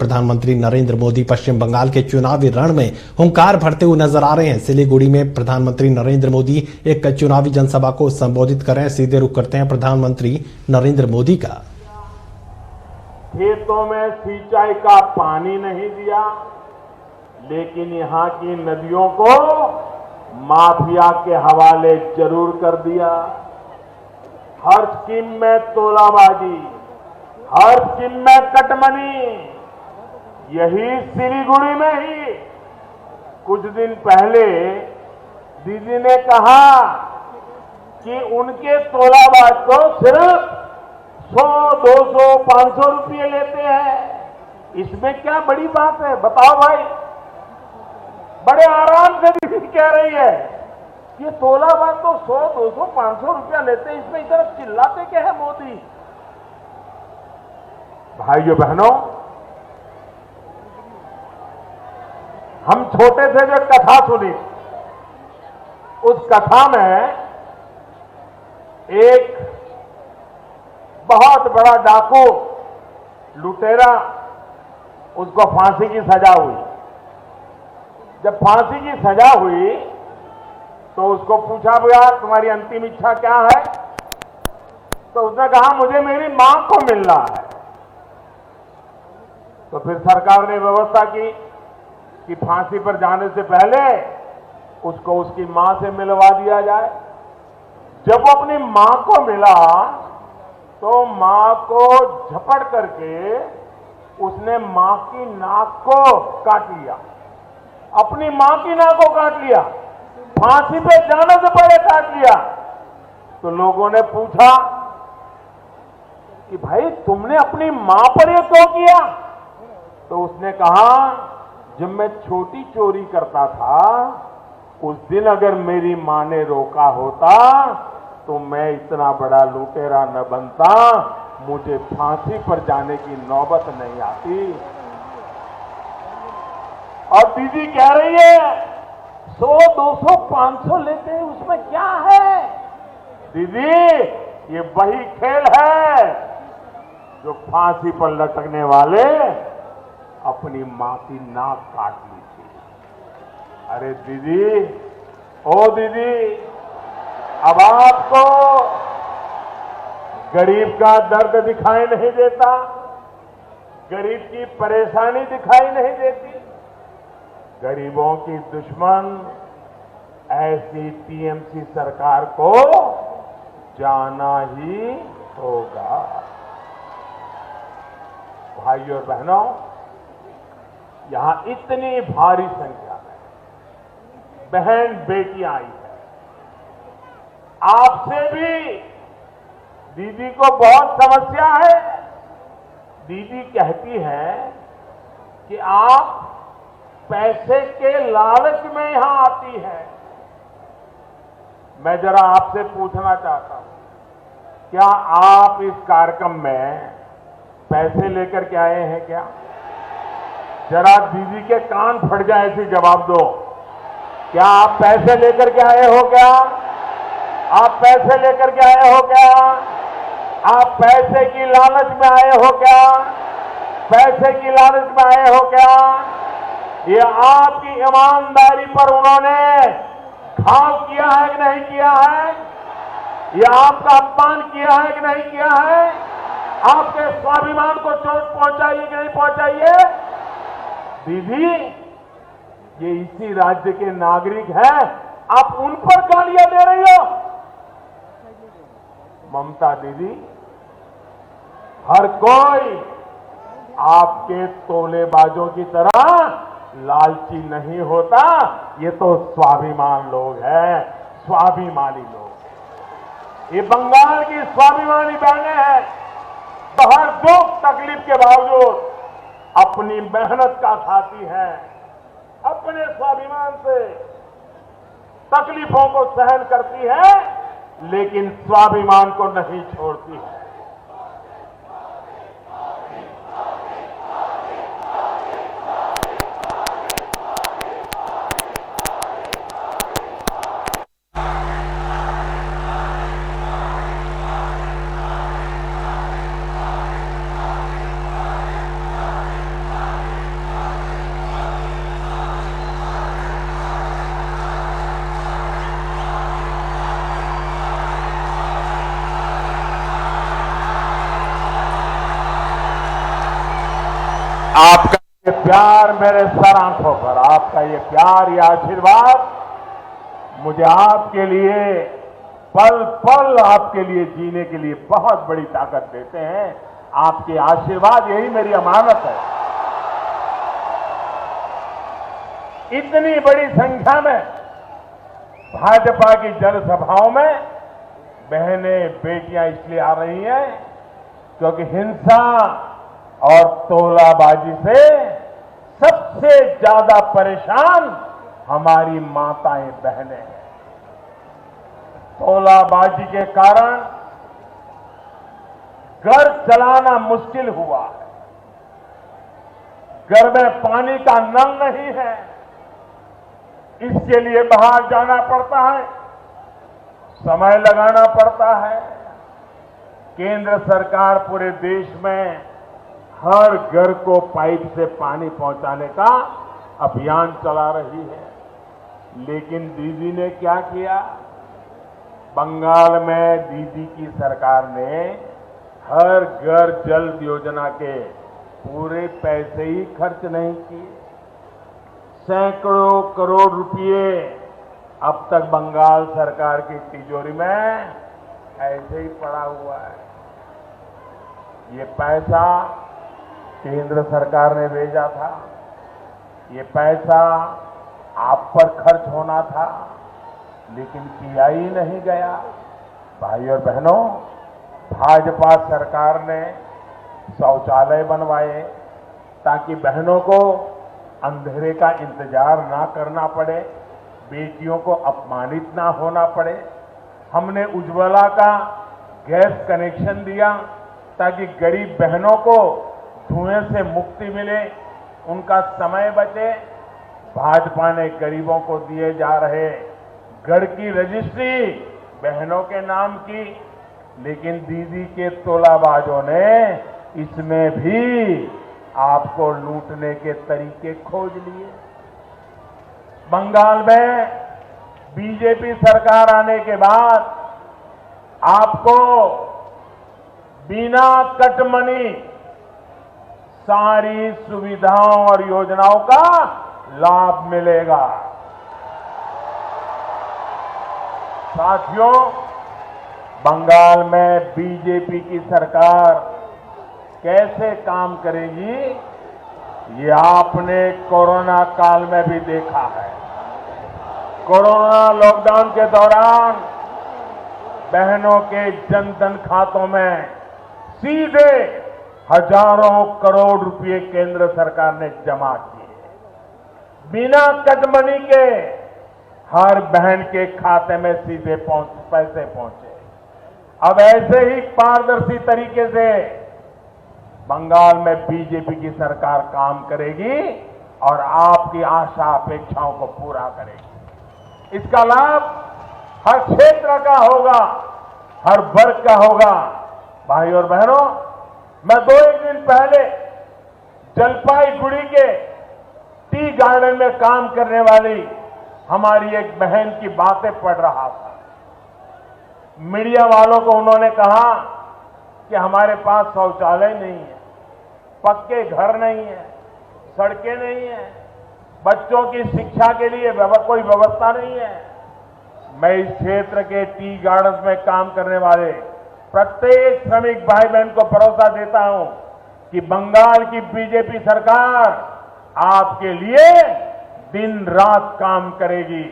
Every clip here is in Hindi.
प्रधानमंत्री नरेंद्र मोदी पश्चिम बंगाल के चुनावी रण में हुंकार भरते हुए नजर आ रहे हैं। सिलीगुड़ी में प्रधानमंत्री नरेंद्र मोदी एक चुनावी जनसभा को संबोधित कर रहे हैं। सीधे रुख करते हैं प्रधानमंत्री नरेंद्र मोदी का। खेतों में सिंचाई का पानी नहीं दिया, लेकिन यहाँ की नदियों को माफिया के हवाले जरूर कर दिया। हर स्कीम में तोलाबाजी, हर स्कीम में कटमनी। यही सिलीगुड़ी में ही कुछ दिन पहले दीदी ने कहा कि उनके तोलाबाज तो सिर्फ 100, 200, 500 रुपये लेते हैं। इसमें क्या बड़ी बात है, बताओ भाई। बड़े आराम से दीदी कह रही है कि तोलाबाज तो 100, 200, 500 रुपया लेते हैं, इसमें इधर चिल्लाते क्या है मोदी। भाइयों बहनों, हम छोटे से जो कथा सुनी, उस कथा में एक बहुत बड़ा डाकू, लुटेरा, उसको फांसी की सजा हुई। जब फांसी की सजा हुई तो उसको पूछा, भैया तुम्हारी अंतिम इच्छा क्या है? तो उसने कहा, मुझे मेरी मां को मिलना है। तो फिर सरकार ने व्यवस्था की कि फांसी पर जाने से पहले उसको उसकी मां से मिलवा दिया जाए। जब वो अपनी मां को मिला तो मां को झपट करके उसने मां की नाक को काट लिया, अपनी मां की नाक को काट लिया, फांसी पे जाने से पहले काट लिया। तो लोगों ने पूछा कि भाई तुमने अपनी मां पर यह क्यों किया? तो उसने कहा, जब मैं छोटी चोरी करता था, उस दिन अगर मेरी मां ने रोका होता तो मैं इतना बड़ा लुटेरा न बनता, मुझे फांसी पर जाने की नौबत नहीं आती। और दीदी कह रही है 100, 200, 500 लेते हैं, उसमें क्या है? दीदी, ये वही खेल है जो फांसी पर लटकने वाले अपनी मां की नाक काट ली थी। अरे दीदी, ओ दीदी, अब आपको गरीब का दर्द दिखाई नहीं देता, गरीब की परेशानी दिखाई नहीं देती। गरीबों की दुश्मन ऐसी टीएमसी सरकार को जाना ही होगा। भाइयों और बहनों, यहां इतनी भारी संख्या में बहन बेटियां आई है। आपसे भी दीदी को बहुत समस्या है। दीदी कहती है कि आप पैसे के लालच में यहां आती है। मैं जरा आपसे पूछना चाहता हूं, क्या आप इस कार्यक्रम में पैसे लेकर के आए हैं क्या? जरा दीदी के कान फट जाए, ऐसी जवाब दो। क्या आप पैसे लेकर के आए हो क्या? आप पैसे लेकर के आए हो क्या? आप पैसे की लालच में आए हो क्या? पैसे की लालच में आए हो क्या? ये आपकी ईमानदारी पर उन्होंने घाव किया है कि नहीं किया है? ये आपका अपमान किया है कि नहीं किया है? आपके स्वाभिमान को चोट पहुंचाई है कि नहीं पहुंचाई है? दीदी, ये इसी राज्य के नागरिक हैं, आप उन पर गालियां दे रही हो। ममता दीदी, हर कोई आपके तोलेबाजों की तरह लालची नहीं होता। ये तो स्वाभिमान लोग हैं, स्वाभिमानी लोग। ये बंगाल की स्वाभिमानी बहनें हैं, तो हर दुख तकलीफ के बावजूद अपनी मेहनत का खाती हैं, अपने स्वाभिमान से तकलीफों को सहन करती है, लेकिन स्वाभिमान को नहीं छोड़ती है। आपका ये प्यार मेरे सर आंखों पर, आपका ये प्यार, ये आशीर्वाद मुझे आपके लिए पल पल आपके लिए जीने के लिए बहुत बड़ी ताकत देते हैं। आपके आशीर्वाद, यही मेरी अमानत है। इतनी बड़ी संख्या में भाजपा की जनसभाओं में बहनें बेटियां इसलिए आ रही हैं क्योंकि हिंसा और तोलाबाजी से सबसे ज्यादा परेशान हमारी माताएं बहनें हैं। तोलाबाजी के कारण घर चलाना मुश्किल हुआ है, घर में पानी का नल नहीं है, इसके लिए बाहर जाना पड़ता है, समय लगाना पड़ता है। केंद्र सरकार पूरे देश में हर घर को पाइप से पानी पहुंचाने का अभियान चला रही है, लेकिन दीदी ने क्या किया? बंगाल में दीदी की सरकार ने हर घर जल योजना के पूरे पैसे ही खर्च नहीं किए। सैकड़ों करोड़ रुपए अब तक बंगाल सरकार की तिजोरी में ऐसे ही पड़ा हुआ है। ये पैसा केंद्र सरकार ने भेजा था, ये पैसा आप पर खर्च होना था, लेकिन किया ही नहीं गया। भाई और बहनों, भाजपा सरकार ने शौचालय बनवाए ताकि बहनों को अंधेरे का इंतजार ना करना पड़े, बेटियों को अपमानित ना होना पड़े। हमने उज्ज्वला का गैस कनेक्शन दिया ताकि गरीब बहनों को धुएं से मुक्ति मिले, उनका समय बचे। भाजपा ने गरीबों को दिए जा रहे घर की रजिस्ट्री बहनों के नाम की, लेकिन दीदी के तोलाबाजों ने इसमें भी आपको लूटने के तरीके खोज लिए। बंगाल में बीजेपी सरकार आने के बाद आपको बिना कटमनी सारी सुविधाओं और योजनाओं का लाभ मिलेगा। साथियों, बंगाल में बीजेपी की सरकार कैसे काम करेगी, ये आपने कोरोना काल में भी देखा है। कोरोना लॉकडाउन के दौरान बहनों के जनधन खातों में सीधे हजारों करोड़ रुपए केंद्र सरकार ने जमा किए, बिना कटमनी के हर बहन के खाते में सीधे पैसे पहुंचे। अब ऐसे ही पारदर्शी तरीके से बंगाल में बीजेपी की सरकार काम करेगी और आपकी आशा अपेक्षाओं को पूरा करेगी। इसका लाभ हर क्षेत्र का होगा, हर वर्ग का होगा। भाई और बहनों, मैं 2-1 दिन पहले जलपाईगुड़ी के टी गार्डन में काम करने वाली हमारी एक बहन की बातें पढ़ रहा था। मीडिया वालों को उन्होंने कहा कि हमारे पास शौचालय नहीं है, पक्के घर नहीं है, सड़कें नहीं है, बच्चों की शिक्षा के लिए कोई व्यवस्था नहीं है। मैं इस क्षेत्र के टी गार्डन में काम करने वाले प्रत्येक श्रमिक भाई बहन को भरोसा देता हूं कि बंगाल की बीजेपी सरकार आपके लिए दिन रात काम करेगी।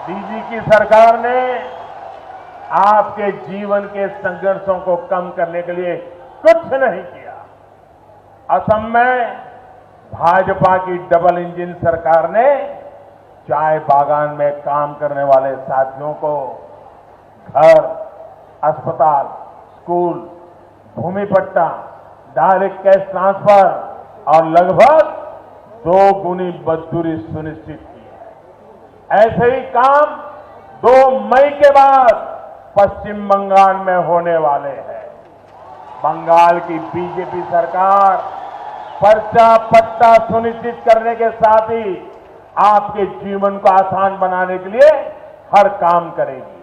दीदी की सरकार ने आपके जीवन के संघर्षों को कम करने के लिए कुछ नहीं किया। असम में भाजपा की डबल इंजन सरकार ने चाय बागान में काम करने वाले साथियों को घर, अस्पताल, स्कूल, भूमि पट्टा, डायरेक्ट कैश ट्रांसफर और लगभग 2 गुनी मजदूरी सुनिश्चित की है। ऐसे ही काम 2 मई के बाद पश्चिम बंगाल में होने वाले हैं। बंगाल की बीजेपी सरकार पर्चा पट्टा सुनिश्चित करने के साथ ही आपके जीवन को आसान बनाने के लिए हर काम करेगी।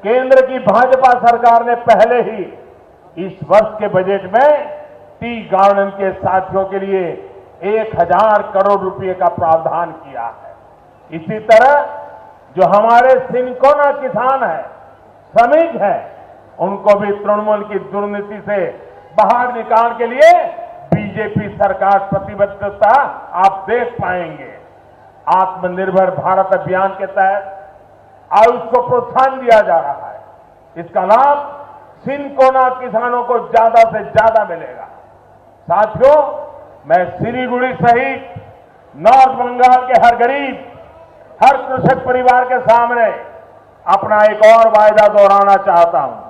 केंद्र की भाजपा सरकार ने पहले ही इस वर्ष के बजट में टी गार्डन के साथियों के लिए 1000 करोड़ रुपए का प्रावधान किया है। इसी तरह जो हमारे सिनकोना किसान है, श्रमिक है, उनको भी तृणमूल की दुर्नीति से बाहर निकालने के लिए बीजेपी सरकार प्रतिबद्धता आप देख पाएंगे। आत्मनिर्भर भारत अभियान के तहत आयुष को प्रोत्साहन दिया जा रहा है। इसका लाभ सिनकोना किसानों को ज्यादा से ज्यादा मिलेगा। साथियों, मैं सिलीगुड़ी सहित नॉर्थ बंगाल के हर गरीब, हर कृषक परिवार के सामने अपना एक और वायदा दोहराना चाहता हूं।